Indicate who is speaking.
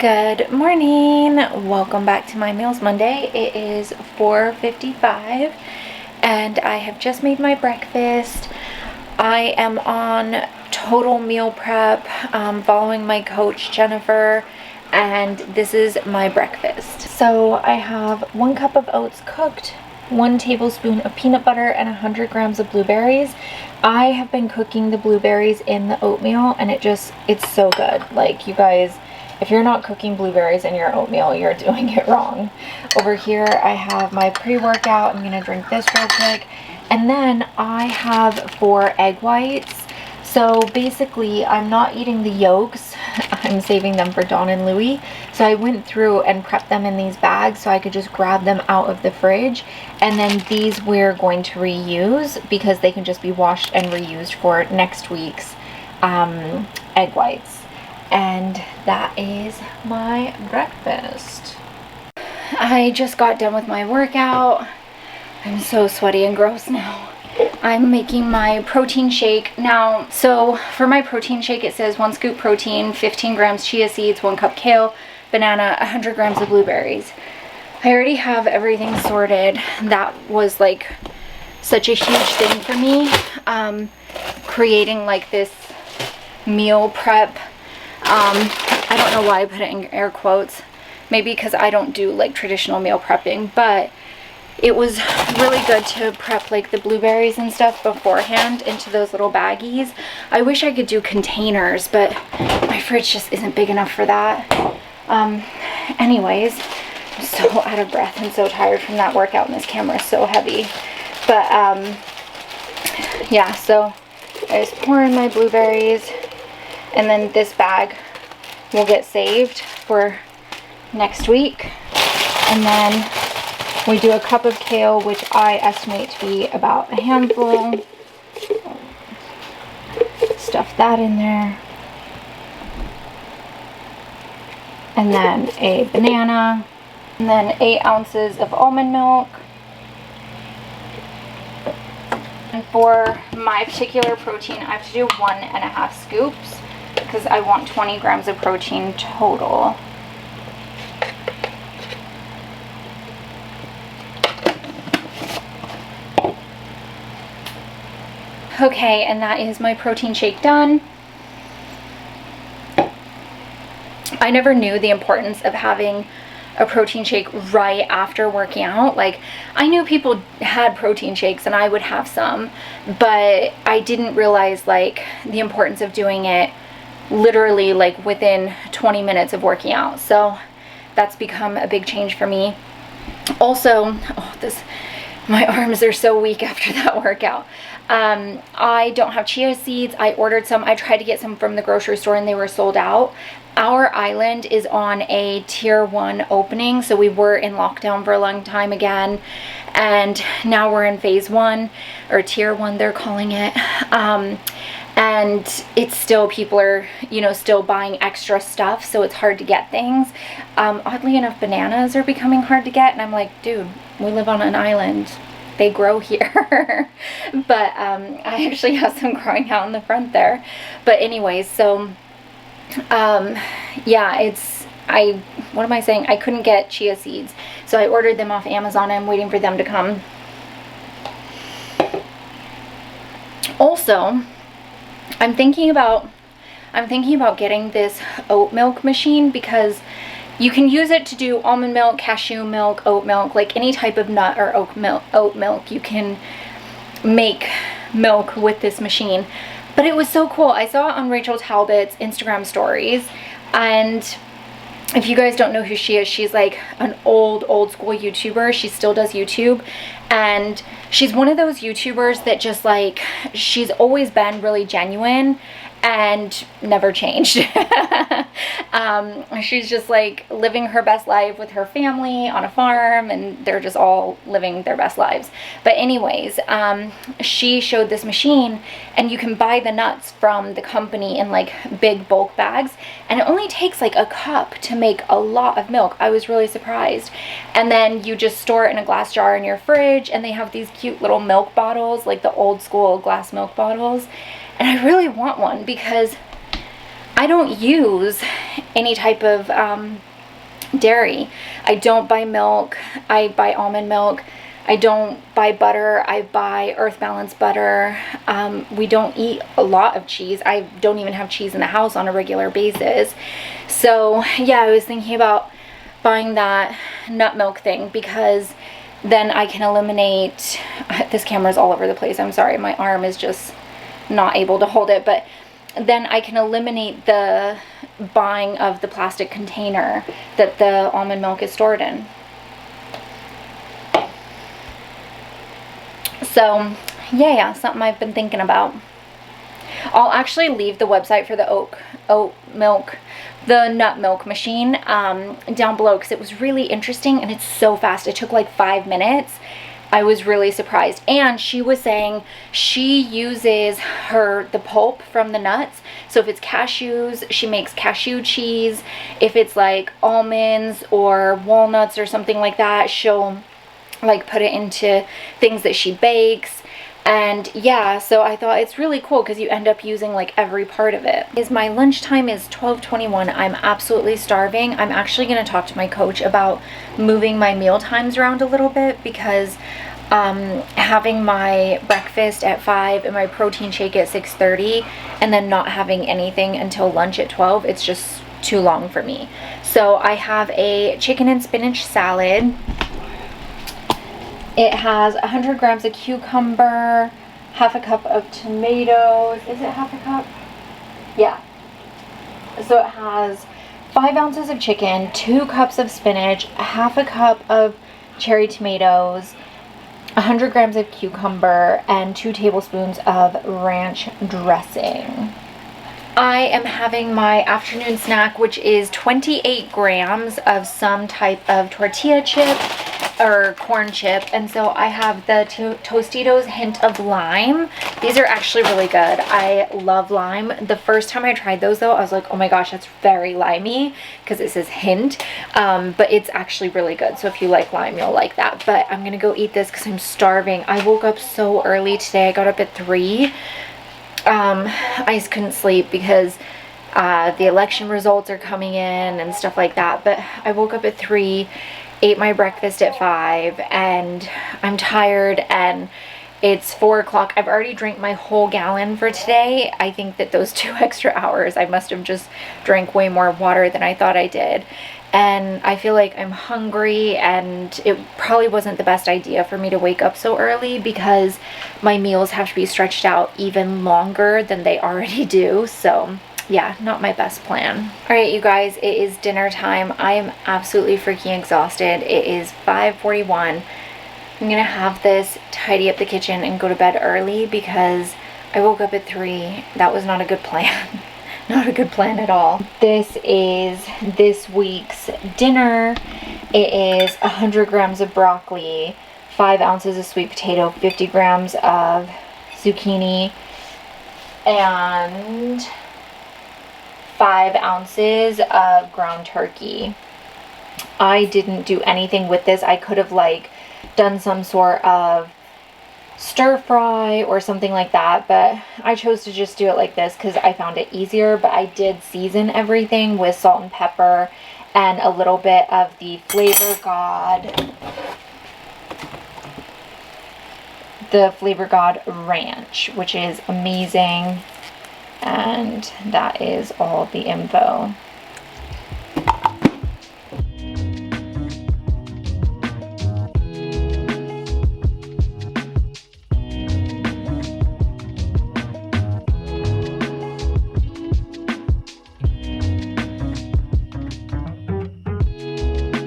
Speaker 1: Good morning. Welcome back to my Meals Monday. It is 4:55 and I have just made my breakfast. I am on total meal prep, following my coach Jennifer, and this is my breakfast. So I have 1 cup of oats cooked, 1 tablespoon of peanut butter, and 100 grams of blueberries. I have been cooking the blueberries in the oatmeal and it's so good. Like, you guys, if you're not cooking blueberries in your oatmeal, you're doing it wrong. Over here, I have my pre-workout. I'm gonna drink this real quick. And then I have 4 egg whites. So basically, I'm not eating the yolks. I'm saving them for Dawn and Louie. So I went through and prepped them in these bags so I could just grab them out of the fridge. And then these we're going to reuse because they can just be washed and reused for next week's egg whites. And that is my breakfast. I just got done with my workout. I'm so sweaty and gross now. I'm making my protein shake now. So for my protein shake, it says 1 scoop protein, 15 grams chia seeds, 1 cup kale, banana, 100 grams of blueberries. I already have everything sorted. That was like such a huge thing for me, creating like this meal prep. I don't know why I put it in air quotes, maybe because I don't do like traditional meal prepping, but it was really good to prep like the blueberries and stuff beforehand into those little baggies. I wish I could do containers, but my fridge just isn't big enough for that. Anyways, I'm so out of breath and so tired from that workout, and this camera is so heavy. But yeah, so I just pour in my blueberries, and then this bag will get saved for next week. And then we do a cup of kale, which I estimate to be about a handful. Stuff that in there. And then a banana. And then 8 ounces of almond milk. And for my particular protein, I have to do 1.5 scoops because I want 20 grams of protein total. Okay, and that is my protein shake done. I never knew the importance of having a protein shake right after working out. Like, I knew people had protein shakes and I would have some, but I didn't realize like the importance of doing it literally like within 20 minutes of working out. So that's become a big change for me. Also, my arms are so weak after that workout. I don't have chia seeds. I ordered some. I tried to get some from the grocery store and they were sold out. Our island is on a tier 1 opening, so we were in lockdown for a long time again, and now we're in phase 1, or tier 1 they're calling it. And it's still, people are, still buying extra stuff, so it's hard to get things. Oddly enough, bananas are becoming hard to get, and I'm like, dude, we live on an island. They grow here. But I actually have some growing out in the front there. But anyways, so yeah, what am I saying? I couldn't get chia seeds, so I ordered them off Amazon. I'm waiting for them to come. Also, I'm thinking about getting this oat milk machine because you can use it to do almond milk, cashew milk, oat milk, like any type of nut or oat milk. You can make milk with this machine. But it was so cool. I saw it on Rachel Talbot's Instagram stories, and if you guys don't know who she is, she's like an old school YouTuber. She still does YouTube, and she's one of those YouTubers that just like, she's always been really genuine and never changed. She's just like living her best life with her family on a farm, and they're just all living their best lives. But anyways, she showed this machine, and you can buy the nuts from the company in like big bulk bags, and it only takes like a cup to make a lot of milk. I was really surprised. And then you just store it in a glass jar in your fridge, and they have these cute little milk bottles, like the old school glass milk bottles. And I really want one because I don't use any type of dairy. I don't buy milk. I buy almond milk. I don't buy butter. I buy Earth Balance butter. We don't eat a lot of cheese. I don't even have cheese in the house on a regular basis. So yeah, I was thinking about buying that nut milk thing, because then I can eliminate, this camera's all over the place, I'm sorry, my arm is just not able to hold it, but then I can eliminate the buying of the plastic container that the almond milk is stored in. So yeah, something I've been thinking about. I'll actually leave the website for the the nut milk machine down below, because it was really interesting and it's so fast. It took like 5 minutes. I was really surprised. And she was saying she uses the pulp from the nuts. So if it's cashews, she makes cashew cheese. If it's like almonds or walnuts or something like that, she'll like put it into things that she bakes. And yeah, so I thought it's really cool because you end up using like every part of it. My lunchtime is 12:21. I'm absolutely starving. I'm actually going to talk to my coach about moving my meal times around a little bit, because having my breakfast at 5 and my protein shake at 6:30 and then not having anything until lunch at 12, it's just too long for me. So I have a chicken and spinach salad. It has 100 grams of cucumber, half a cup of tomatoes. Is it half a cup? Yeah. So it has 5 ounces of chicken, 2 cups of spinach, half a cup of cherry tomatoes, 100 grams of cucumber, and 2 tablespoons of ranch dressing. I am having my afternoon snack, which is 28 grams of some type of tortilla chip or corn chip, and so I have the Tostitos hint of lime. These are actually really good. I love lime. The first time I tried those though, I was like, oh my gosh, that's very limey, because it says hint, but it's actually really good. So if you like lime, you'll like that. But I'm gonna go eat this because I'm starving. I woke up so early today. I got up at 3. I just couldn't sleep because the election results are coming in and stuff like that. But I woke up at 3, ate my breakfast at 5, and I'm tired, and it's 4 o'clock. I've already drank my whole gallon for today. I think that those 2 extra hours, I must have just drank way more water than I thought I did. And I feel like I'm hungry, and it probably wasn't the best idea for me to wake up so early, because my meals have to be stretched out even longer than they already do. So yeah, not my best plan. All right, you guys, it is dinner time. I am absolutely freaking exhausted. It is 5:41. I'm gonna have this, tidy up the kitchen, and go to bed early because I woke up at 3. That was not a good plan. Not a good plan at all. This is this week's dinner. It is 100 grams of broccoli, 5 ounces of sweet potato, 50 grams of zucchini, and 5 ounces of ground turkey. I didn't do anything with this. I could have like done some sort of stir fry or something like that, but I chose to just do it like this because I found it easier. But I did season everything with salt and pepper and a little bit of the Flavor God ranch, which is amazing. And that is all the info.